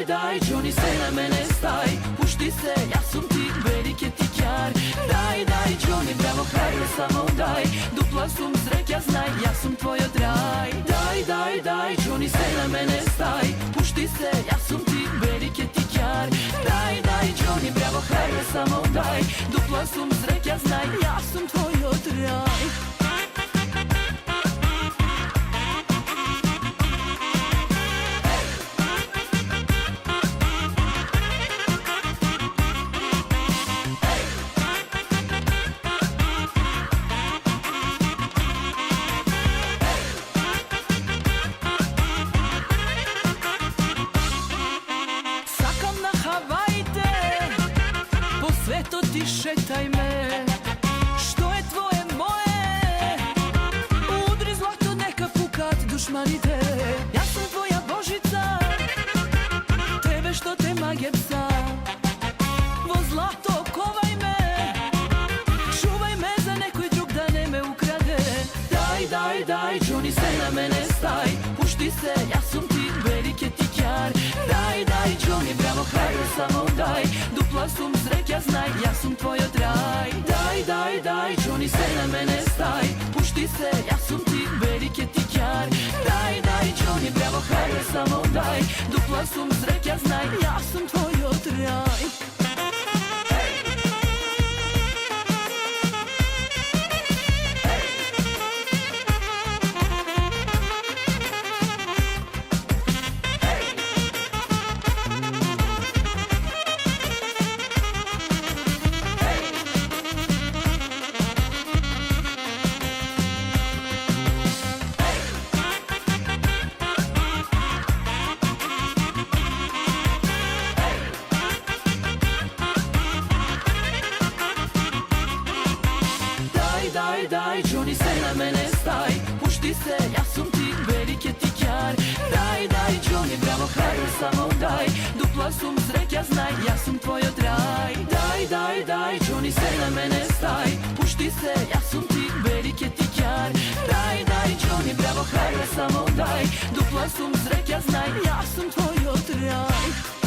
daj, Johnny se na mene staj. Pušti se, ja sam ti veliki tikjar. Daj, daj, Johnny, bravo, hrabro samo daj. Dupla sum zrek, ja znaj, ja sam tvoj odraj. Daj, daj, daj, Johnny se na mene staj. Pušti se, ja sam ti veliki tikjar. Daj, daj, Johnny, bravo, hrabro samo daj. Dupla sum zrek, ja znaj, ja sam tvoj odraj. Sveto ti šetaj me, što je tvoje moje. Udri zlato neka pukat dušmanite. Ja sam tvoja Božica, tebe što te magije psa. Vo zlato kovaj me, čuvaj me za nekoj drug da ne me ukrade. Daj, daj, daj, Johnny se na mene staj. Pušti se, ja sam ti veliki tikjar. Daj, daj, Johnny, bravo, hrabro samo daj. Dupla sum zrek, ja znaj, ja sam tvoj odraj. Daj, daj, daj, Johnny se na mene staj. Pušti se, ja sam ti veliki tikjar. Daj, daj, Johnny, bravo, hrabro samo daj. Dupla sum zrek, ja znaj, ja sam tvoj odraj. Daj, daj, Johnny se na mene staj. Pušti se, ja sam ti veliki tikjar. Daj, daj, Johnny, bravo, hrabro samo daj. Dupla sum zrek, ja znaj, ja sam tvoj odraj. Daj, daj, daj, Johnny se na mene staj. Pušti se, ja sam ti veliki tikjar. Daj, daj, Johnny, bravo, hrabro samo daj. Dupla sum zrek, ja znaj, ja sam tvoj odraj.